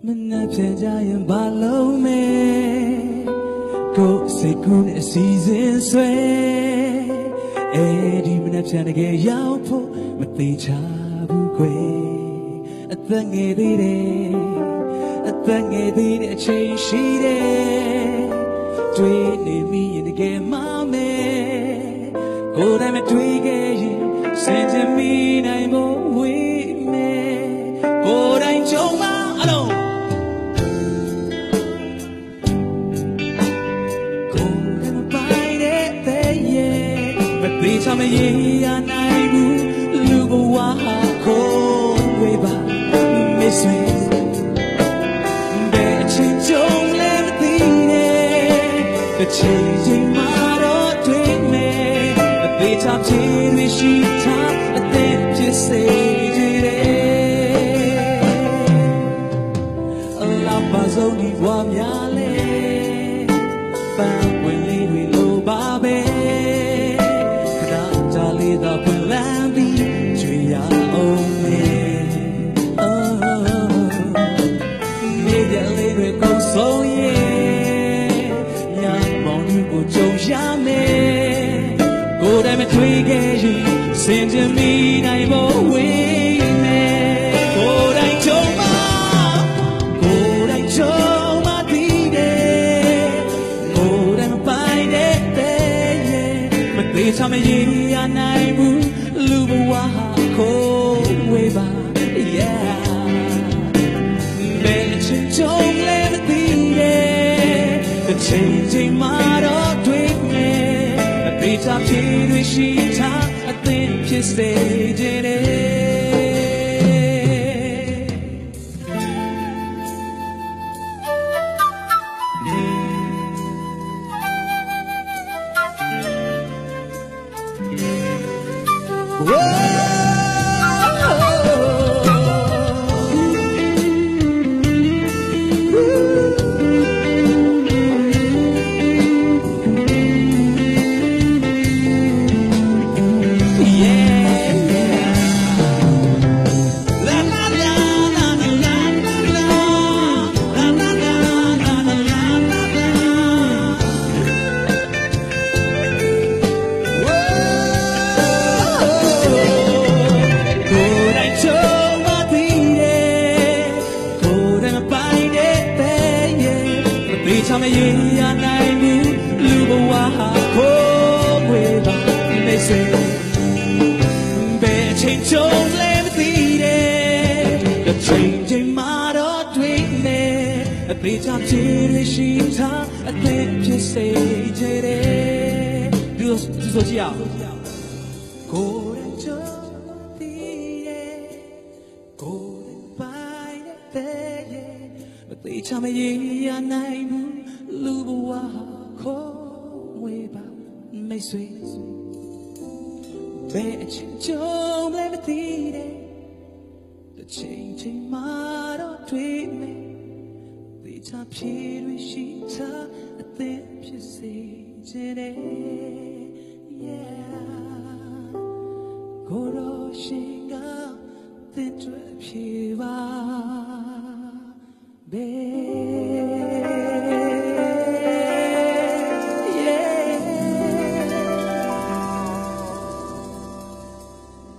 Mna pjaja balome Go say good season sway Edi mna pjanage yaupo Mati chabu kwe Atange dide change shide Dwayne me in the game mame Go dame dwige Send me nai mo we me Go dai choma alone They tell me yeah nai bu lugo wa ko we ba miss me be chong le ti ne the changing my dream me they tell me she time I think just say it la bazoni wa mya le pa when we lo ba be the Pulambi, Julia, oh, maybe a little go so, yeah, young Monu go Jojame, go down a twig, send to me, I'm away, go down Choma, go down find it, but they tell me, Naibu, Luba, Ko, Weba, yeah. Mention Jong Levity, the changing model drink me. A beat up to she top, I think she stayed in it. Whoa. Tell me yeah naibu luba wa ko we ba me say be change on let me the changing model dream me a bit of tear she ta I think just say jere do so ji a ko de cho ti ko de bai de they tell me yeah naibu Luba ko we ba me sweet bitch jom let me the changing model tweet me the top shit we she ta I think she say today yeah go ro shinga the trap she ba be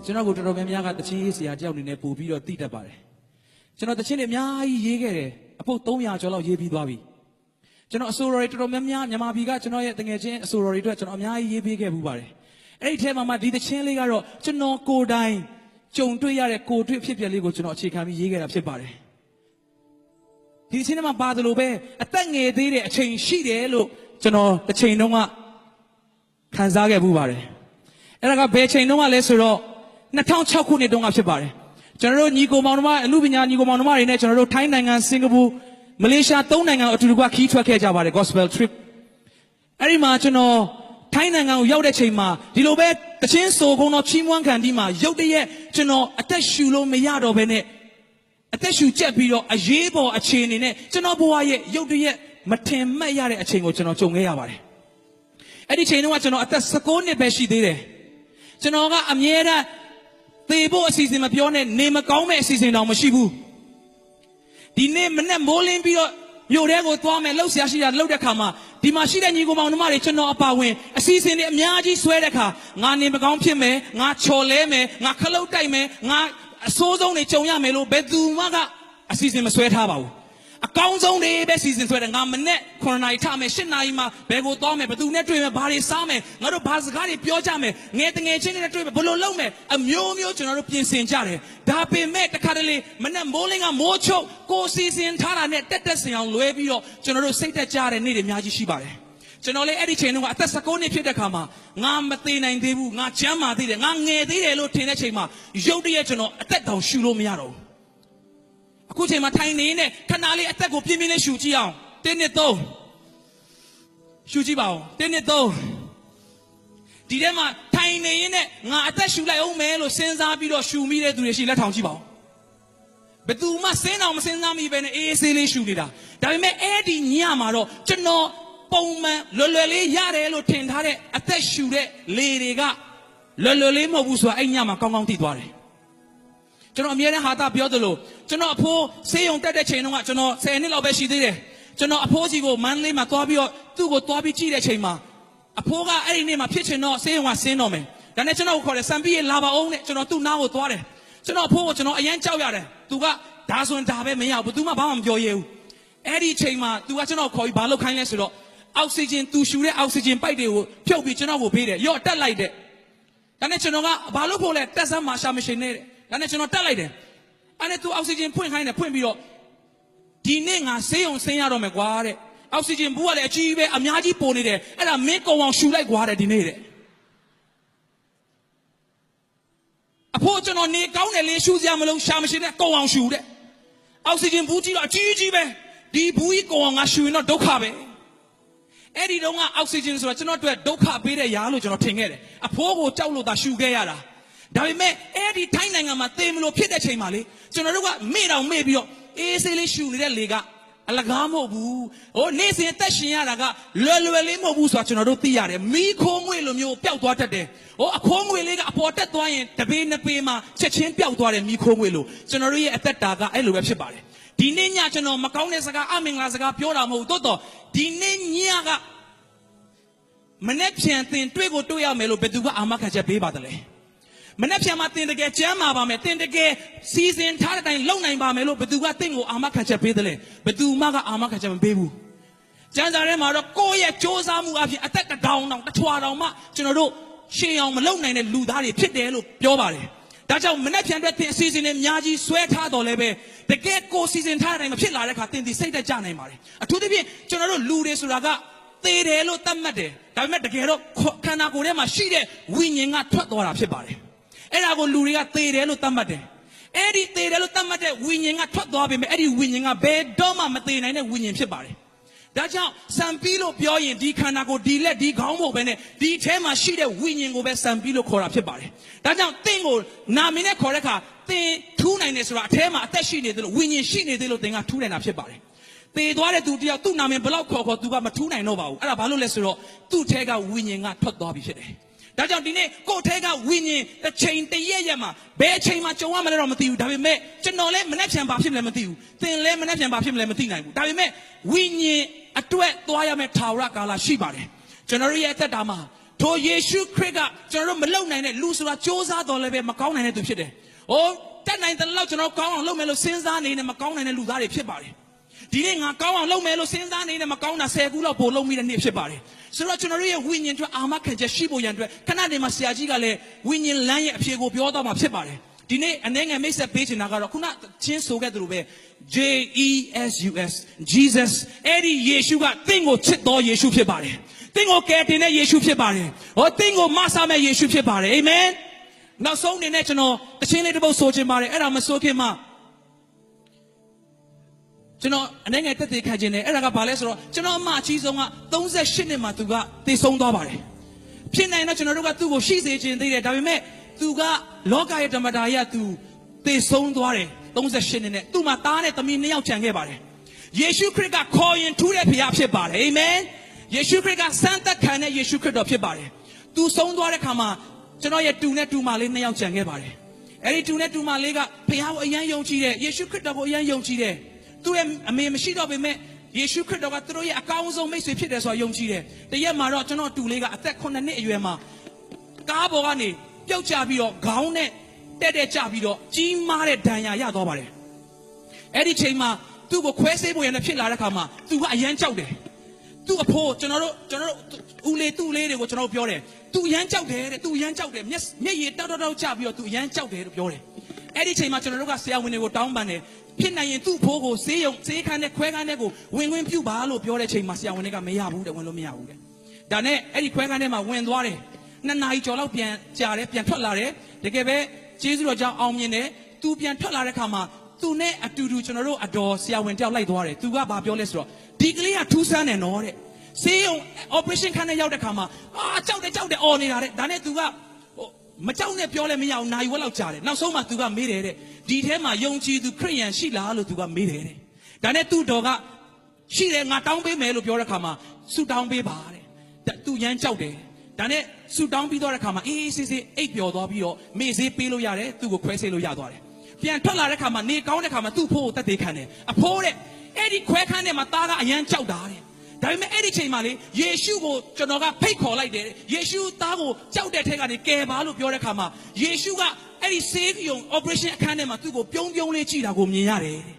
ကျွန်တော်ကိုတော်တော်များများကတချင်းရေးဆရာတယောက်အနေနဲ့ပို့ပြီးတော့တိတတ်ပါတယ်ကျွန်တော်တချင်းတွေအများကြီးရေးခဲ့တယ်အဖို့300ကျော်လောက်ရေးပြီးသွားပြီကျွန်တော်အဆိုတော်တွေတော်တော်များများမြန်မာပြည်ကကျွန်တော်ရဲ့တငယ်ချင်းအဆိုတော်တွေအတွက်ကျွန်တော်အများကြီးရေးပေးခဲ့မှုပါတယ်အဲ့ဒီထဲမှာဒီတချင်းလေးကတော့ကျွန်တော်ကိုယ်တိုင်ကြုံတွေ့ရတဲ့ကိုယ်တွေ့ဖြစ်ပျက်လေးကိုကျွန်တော်အခြေခံပြီးရေးခဲ့တာဖြစ်ပါတယ်ဒီတချင်းထဲမှာပါတယ်လို့ပဲအသက်ငယ်သေးတဲ့အချိန်ရှိတယ်လို့ကျွန်တော်တစ်ချိန်တုန်းကခံစားခဲ့မှုပါတယ်အဲ့ဒါကဘယ်ချိန်တုန်းကလဲဆိုတော့2006ခုနှစ်တုန်းကဖြစ်ပါတယ်ကျွန်တော်တို့ညီကိုမောင်နှမအမှုပညာညီကိုမောင်နှမတွေနဲ့ကျွန်တော်တို့ထိုင်းနိုင်ငံစင်ကာပူမလေးရှား3နိုင်ငံအတူတူကခီးထွက်ခဲ့ကြပါတယ် gospel trip အဲ့ဒီမှာကျွန်တော်ထိုင်းနိုင်ငံကိုရောက်တဲ့ချိန်မှာဒီလိုပဲတချင်းဆိုကုန်းတော်ချီးမွမ်းခံဒီမှာရုတ်တရက်ကျွန်တော်အသက်ရှူလို့မရတော့ဘဲနဲ့အသက်ရှူကျက်ပြီးတော့အရေးပေါ်အခြေအနေနဲ့ကျွန်တော်ဘဝရဲ့ရုတ်တရက်မထင်မှတ်ရတဲ့အချိန်ကိုကျွန်တော်ကြုံခဲ့ရပါတယ်အဲ့ဒီချိန်တုန်းကကျွန်တော်အသက်19နှစ်ပဲရှိသေးတယ်ကျွန်တော်ကအမြဲတမ်းသေဖို့အစီအစဉ်မပြောနဲ့နေမကောင်းမဲ့အစီအစဉ်တောင်မရှိဘူး ဒီနေ့မနဲ့မိုးလင်းပြီးတော့မြို့ထဲကိုသွားမယ်လှုပ်ရှားရှိတာလှုပ်တဲ့ခါမှာဒီမှာရှိတဲ့ညီကိုမောင်နှမတွေကျွန်တော်အပါဝင်အစီအစဉ်တွေအများကြီးဆွဲတဲ့ခါငါနေမကောင်းဖြစ်မယ်ငါချော်လဲမယ်ငါခလုတ်တိုက်မယ်ငါအဆိုးဆုံးတွေကြုံရမယ်လို့ဘယ်သူမှကအစီအစဉ်မဆွဲထားပါဘူးအကောင်းဆုံးတွေပဲစီစဉ်ဆွဲတယ်ငါမနဲ့9 နာရီထမယ်10 နာရီမှာဘယ်ကိုသွားမယ်ဘယ်သူနဲ့တွေ့မယ်ဘာတွေစားမယ်ငါတို့ဘာစကားတွေပြောကြမယ်ငယ်တငယ်ချင်းတွေနဲ့တွေ့မယ်ဘယ်လိုလုပ်မယ်အမျိုးမျိုးကျွန်တော်တို့ပြင်ဆင်ကြတယ်ဒါပေမဲ့တခါတလေမနဲ့မိုးလင်းကမိုးချုပ်ကိုစီစဉ်ထားတာနဲ့တက်ဆင်အောင်လွဲပြီးတော့ကျွန်တော်တို့စိတ်သက်ကြတဲ့နေ့တွေအများကြီးရှိပါတယ်ကျွန်တော်လည်းအဲ့ဒီချိန်တုန်းကအသက်19နှစ်ဖြစ်တဲ့ခါမှာငါမသေးနိုင်သေးဘူးငါချမ်းမာသေးတယ်ငါငယ်သေးတယ်လို့ထင်တဲ့ချိန်မှာရုတ်တရက်ကျွန်တော်အသက်တောင်ရှူလို့မရတော့ဘူးအခုချိန်မှာထိုင်နေနေခဏလေးအသက်ကိုပြင်းပြင်းလေးရှူကြည့်အောင်1 2 3ရှူကြည့်ပါဦး1 2 3ဒီထဲမှာထိုင်နေရင်ငါအသက်ရှူလိုက်အောင်မယ်လို့စဉ်းစားပြီးတော့ရှူမိတဲ့သူတွေရှိလက်ထောင်ကြည့်ပါဦးဘယ်သူမှစဉ်းအောင်မစဉ်းစားမိပဲနဲ့အေးဆေးလေးရှူနေတာဒါပေမဲ့အဲ့ဒီညမှာတော့ကျွန်တော်ပုံမှန်လွယ်လွယ်လေးရတယ်လို့ထင်ထားတဲ့အသက်ရှူတဲ့လေတွေကလွယ်လွယ်လေးမဟုတ်ဘူးဆိုတာအဲ့ညမှာကောင်းကောင်းသိသွားတယ်ကျွန်တော်အမြဲတမ်းဟာတာပြောသလိုကျွန်တော်အဖိုးဆေးရုံတက်တဲ့ချိန်တုန်းကကျွန်တော်10 နှစ်လောက်ပဲရှိသေးတယ်ကျွန်တော်အဖိုးကြီးကိုမန္တလေးမှာသွားပြီးတော့သူ့ကိုသွားပြီးကြည့်တဲ့ချိန်မှာအဖိုးကအဲ့ဒီနေ့မှာဖြစ်ချင်တော့ဆေးရုံကဆင်းတော့မယ်ဒါနဲ့ကျွန်တော်ကိုခေါ်တယ်စံပြီးလာပါအောင်နဲ့ကျွန်တော်သူ့နားကိုသွားတယ်ကျွန်တော်အဖိုးကိုကျွန်တော်အရန်ကြောက်ရတယ်သူကဒါဆိုရင်ဒါပဲမရဘူးသူမှဘာမှမပြောရဘူးအဲ့ဒီချိန်မှာသူကကျွန်တော်ခေါ်ပြီးဘာလုပ်ခိုင်းလဲဆိုတော့အောက်ဆီဂျင်သူရှူတဲ့အောက်ဆီဂျင်ပိုက်တွေကိုဖြုတ်ပြီးကျွန်တော်ကိုပေးတယ်ရော့တက်လိုက်တဲ့ဒါနဲ့ကျွန်တော်ကဘာလို့ဖို့လဲတက်ဆန်းမာရှာမရှင်နေတဲ့ဒါနဲ့ကျွန်တော်တက်လိုက်တယ်အဲ့နဲ့သူအောက်ဆီဂျင်ဖွင့်ခိုင်းတယ်ဖွင့်ပြီးတော့ဒီနေ့ငါဆေးရုံဆင်းရတော့မယ်ကွာတဲ့အောက်ဆီဂျင်ဘူးကလည်းအကြီးပဲအများကြီးပိုနေတယ်အဲ့ဒါမင်းကုံအောင်ရှူလိုက်ကွာတဲ့ဒီနေ့တဲ့အဖိုးကျွန်တော်နေကောင်းတယ်လေရှူစရာမလိုရှာမရှင်နဲ့ကုံအောင်ရှူတဲ့အောက်ဆီဂျင်ဘူးကြီးတော့အကြီးကြီးပဲဒီဘူးကြီးကုံအောင်ငါရှူရင်တော့ဒုက္ခပဲအဲ့ဒီတော့ကအောက်ဆီဂျင်ဆိုတာကျွန်တော်တို့ဒုက္ခပေးတဲ့ຢာလို့ကျွန်တော်ထင်ခဲ့တယ်အဖိုးကိုကြောက်လို့သာရှူခဲ့ရတာဒါပေမဲ့အဲ့ဒီထိုင်းနိုင်ငံမှာသေမလို့ဖြစ်တဲ့ချိန်မှာလေကျွန်တော်တို့ကမေ့တော့မေ့ပြီးတော့အေးဆေးလေးရှူနေတဲ့လေကအလကားမဟုတ်ဘူးဟိုနေ့စဉ်တက်ရှင်ရတာကလွယ်လွယ်လေးမဟုတ်ဘူးဆိုတာကျွန်တော်တို့သိရတယ်မီးခိုးငွေလိုမျိုးပျောက်သွားတတ်တယ်ဟိုအခိုးငွေလေးကအပေါ်တက်သွားရင်တပေနှစ်ပေမှာချက်ချင်းပျောက်သွားတယ်မီးခိုးငွေလိုကျွန်တော်တို့ရဲ့အသက်တာကအဲ့လိုပဲဖြစ်ပါတယ်ဒီနေ့ညကျွန်တော်မကောင်းတဲ့စကားအမင်္ဂလာစကားပြောတာမဟုတ်ဘူးတော်ဒီနေ့ညကမနေ့ပြန်တင်တွေ့ကိုတွေ့ရမယ်လို့ဘယ်သူကအာမခံချက်ပေးပါတယ်လဲမနေ့ပြန်မှာတင်တကယ်ကျမ်းမာပါမယ်တင်တကယ်စီစဉ်ထားတဲ့အတိုင်းလုပ်နိုင်ပါမယ်လို့ဘယ်သူကတင့်ကိုအာမခံချက်ပေးတယ်လဲဘယ်သူမှကအာမခံချက်မပေးဘူးကျမ်းစာထဲမှာတော့ကိုယ့်ရဲ့စ조사မှုအဖြစ်အသက်တောင်တထွာတောင်မှကျွန်တော်တို့ရှင်းအောင်မလုပ်နိုင်တဲ့လူသားတွေဖြစ်တယ်လို့ပြောပါတယ်ဒါကြောင့်မနေ့ပြန်တဲ့တင်အစီအစဉ်တွေအများကြီးဆွဲထားတော်လဲပဲတကယ်ကိုစီစဉ်ထားတဲ့အတိုင်းမဖြစ်လာတဲ့အခါတင်ဒီစိတ်သက်ကြနိုင်ပါတယ်အထူးသဖြင့်ကျွန်တော်တို့လူတွေဆိုတာကသေတယ်လို့သတ်မှတ်တယ်ဒါပေမဲ့တကယ်တော့ခန္ဓာကိုယ်ထဲမှာရှိတဲ့ဝိညာဉ်ကထွက်သွားတာဖြစ်ပါတယ်အဲ့ဒါကိုလူတွေကသေတယ်လို့သတ်မှတ်တယ်အဲ့ဒီသေတယ်လို့သတ်မှတ်တဲ့ဝိညာဉ်ကထွက်သွားပြီမဲ့အဲ့ဒီဝိညာဉ်ကဘယ်တော့မှမသေနိုင်တဲ့ဝိညာဉ်ဖြစ်ပါတယ်ဒါကြောင့်စံပြီးလို့ပြောရင်ဒီခန္ဓာကိုယ်ဒီလက်ဒီခေါင်းမဟုတ်ဘဲနဲ့ဒီထဲမှာရှိတဲ့ဝိညာဉ်ကိုပဲစံပြီးလို့ခေါ်တာဖြစ်ပါတယ်ဒါကြောင့်သင်ကိုနာမည်နဲ့ခေါ်တဲ့အခါသင်ထူးနိုင်တယ်ဆိုတာအထဲမှာအသက်ရှိနေတယ်လို့ဝိညာဉ်ရှိနေတယ်လို့သင်ကထူးနိုင်တာဖြစ်ပါတယ်သေသွားတဲ့သူတယောက်သူ့နာမည်ဘလောက်ခေါ်သူကမထူးနိုင်တော့ပါဘူးအဲ့ဒါဘာလို့လဲဆိုတော့သူ့ထဲကဝိညာဉ်ကထွက်သွားပြီဖြစ်တယ်ဒါကြောင့်ဒီနေ့ကိုယ့်ထဲကဝိညာဉ်တစ်ချိန်တရက်ရက်မှာဘယ်အချိန်မှာကြုံရမလဲတော့မသိဘူးဒါပေမဲ့ကျွန်တော်လည်းမနှက်ပြန်ပါဖြစ်မလဲမသိဘူးသင်လည်းမနှက်ပြန်ပါဖြစ်မလဲမသိနိုင်ဘူးဒါပေမဲ့ဝိညာဉ်အတွက်သွားရမယ့်ထာဝရကာလရှိပါတယ်ကျွန်တော်ရဲ့အသက်တာမှာထိုယေရှုခရစ်ကကျွန်တော်တို့မလုံနိုင်တဲ့လူဆိုတာစ조사တော်လည်းပဲမကောင်းနိုင်တဲ့သူဖြစ်တယ်ဟိုတက်နိုင်တဲ့လောက်ကျွန်တော်ကောင်းအောင်လုပ်မယ်လို့စဉ်းစားနေနေမကောင်းနိုင်တဲ့လူသားတွေဖြစ်ပါတယ်ဒီနေ့ငါကောင်းအောင်လုပ်မယ်လို့စဉ်းစားနေနေမကောင်းတာ10ခုလောက်ပို့လုံးမိတဲ့နေ့ဖြစ်ပါတယ်ဆိုတော့ကျွန်တော်တို့ရဲ့ဝိညာဉ်အတွက်အာမခံချက်ရှိဖို့ရန်အတွက်ခဏနေမှာဆရာကြီးကလည်းဝိညာဉ်လမ်းရဲ့အဖြေကိုပြောတော့မှာဖြစ်ပါတယ်ဒီနေ့အနေငယ်မိတ်ဆက်ပေးချင်တာကတော့ခုနချင်းဆိုခဲ့သလိုပဲ JESUS Jesus အဲ့ဒီယေရှုကသင်ကိုချစ်တော်ယေရှုဖြစ်ပါတယ်သင်ကိုကယ်တင်တဲ့ယေရှုဖြစ်ပါတယ်ဟောသင်ကိုမဆာမဲ့ယေရှုဖြစ်ပါတယ်အာမင်နောက်ဆုံးအနေနဲ့ကျွန်တော်တခြင်းလေးတစ်ပုဒ်ဆိုချင်ပါတယ်အဲ့ဒါမဆိုခင်မှာကျွန်တော်အနေငယ်တက်သေးခံခြင်းနဲ့အဲ့ဒါကဘာလဲဆိုတော့ကျွန်တော်အမအကြီးဆုံးက38နှစ်မှာသူကတည်ဆုံးသွားပါတယ်ဖြစ်နိုင်တော့ကျွန်တော်တို့ကသူ့ကိုရှိစေခြင်းသေးတယ်ဒါပေမဲ့သူကလောကရဲ့ဓမ္မတာရသူတည်ဆုံးသွားတယ်38နှစ်နဲ့သူ့မှာသားနဲ့သမီး2ယောက်ကျန်ခဲ့ပါတယ်ယေရှုခရစ်ကခေါ်ရင်ထူးတဲ့ဖခင်ဖြစ်ပါတယ်အာမင်ယေရှုခရစ်ကစံသက်ခံတဲ့ယေရှုခရစ်တော်ဖြစ်ပါတယ်သူဆုံးသွားတဲ့ခါမှာကျွန်တော်ရဲ့တူနဲ့တူမလေး2ယောက်ကျန်ခဲ့ပါတယ်အဲ့ဒီတူနဲ့တူမလေးကဖခင်ကိုအယံယုံကြည်တယ်ယေရှုခရစ်တော်ကိုအယံယုံကြည်တယ် သူရဲ့အမေမရှိတော့ပေမဲ့ယေရှုခရစ်တော်ကသူတို့ရဲ့အကောင်းဆုံးမိတ်ဆွေဖြစ်တယ်ဆိုတာယုံကြည်တယ်တရက်မှာတော့ကျွန်တော်တူလေးကအသက်9နှစ်အရွယ်မှာကားပေါ်ကနေပြုတ်ကျပြီးတော့ခေါင်းနဲ့တဲ့ကျပြီးတော့ကြီးမားတဲ့ဒဏ်ရာရသွားပါတယ်အဲ့ဒီချိန်မှာသူ့ကိုခွဲဆေးဖို့ရနေဖြစ်လာတဲ့ခါမှာသူကအရန်ကြောက်တယ်သူ့အဖိုးကျွန်တော်တို့ဦးလေးသူ့လေးတွေကိုကျွန်တော်ပြောတယ်သူအရန်ကြောက်တယ်တဲ့သူအရန်ကြောက်တယ်မျက်ရည်တောက်ကျပြီးတော့သူအရန်ကြောက်တယ်လို့ပြောတယ်အဲ့ဒီချိန်မှာကျွန်တော်တို့ကဆရာဝန်တွေကိုတောင်းပန်တယ်ဖြစ်နိုင်ရင်သူ့ဖိုးကိုဆေးခန်းနဲ့ခွဲခန်းနဲ့ကိုဝင်ခွင့်ပြုပါလို့ပြောတဲ့ချိန်မှာဆရာဝန်တွေကမရဘူးတဲ့ဝင်လို့မရဘူးတဲ့ဒါနဲ့အဲ့ဒီခွဲခန်းထဲမှာဝင်သွားတယ်2 နာရီကျော်လောက်ပြန်ကြာတယ်ပြန်ထွက်လာတယ်တကယ်ပဲကျေးဇူးတော်ကြောင့်အောင်မြင်တယ်သူပြန်ထွက်လာတဲ့ခါမှာသူနဲ့အတူတူကျွန်တော်တို့အတော်ဆရာဝန်တယောက်လိုက်သွားတယ်သူကဘာပြောလဲဆိုတော့ဒီကလေးကထူးဆန်းတယ်နော်တဲ့ဆေးရုံ operation ခန်းထဲရောက်တဲ့ခါမှာကြောက်တယ်အော်နေတာတဲ့ဒါနဲ့သူကမကြောက်နဲ့ပြောလဲမရအောင်နိုင်ဝက်လောက်ကြာတယ်နောက်ဆုံးမှသူကမေးတယ်တဲ့ဒီထဲမှာယုံကြည်သူခရိယန်ရှိလားလို့သူကမေးတယ်တဲ့ဒါနဲ့သူ့တော်ကရှိတယ်ငါတောင်းပေးမယ်လို့ပြောတဲ့ခါမှာဆူတောင်းပေးပါတဲ့သူရမ်းကြောက်တယ်ဒါနဲ့ဆူတောင်းပြီးတော့တဲ့ခါမှာအေးဆေးအိပ်ပျော်သွားပြီးတော့မေ့ဆေးပေးလို့ရတယ်သူ့ကိုခွဲဆေးလို့ရသွားတယ်ပြန်ထွက်လာတဲ့ခါမှာနေကောင်းတဲ့ခါမှာသူ့ဖိုးကိုတက်သေးခံတယ်အဖိုးတဲ့အဲ့ဒီခွဲခန်းထဲမှာသားကအရန်ကြောက်တာတဲ့ဒါပေမဲ့အဲ့ဒီချိန်မှာလေယေရှုကိုကျွန်တော်ကဖိတ်ခေါ်လိုက်တယ်ယေရှုသားကိုကြောက်တဲ့ထက်ကနေကယ်ပါလို့ပြောတဲ့ခါမှာယေရှုကအဲ့ဒီဆေးရုံ operation အခန်းထဲမှာသူ့ကိုပြုံးလေးကြည့်တာကိုမြင်ရတယ်တဲ့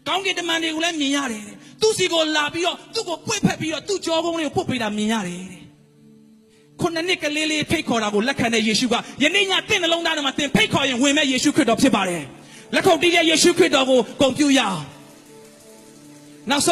ကောင်းကင်တမန်တွေကိုလည်းမြင်ရတယ်တဲ့သူ့စီကိုလာပြီးတော့သူ့ကိုပွေ့ဖက်ပြီးတော့သူ့ကြောကုန်းလေးကိုပုတ်ပေးတာမြင်ရတယ်တဲ့9 နှစ်ကလေးဖိတ်ခေါ်တာကိုလက်ခံတဲ့ယေရှုကယနေ့ညတင့်နှလုံးသားထဲမှာတင်ဖိတ်ခေါ်ရင်ဝင်မဲ့ယေရှုခရစ်တော်ဖြစ်ပါတယ်လက်ခုပ်တီးတဲ့ယေရှုခရစ်တော်ကိုဂုဏ်ပြုရအောင်နောက်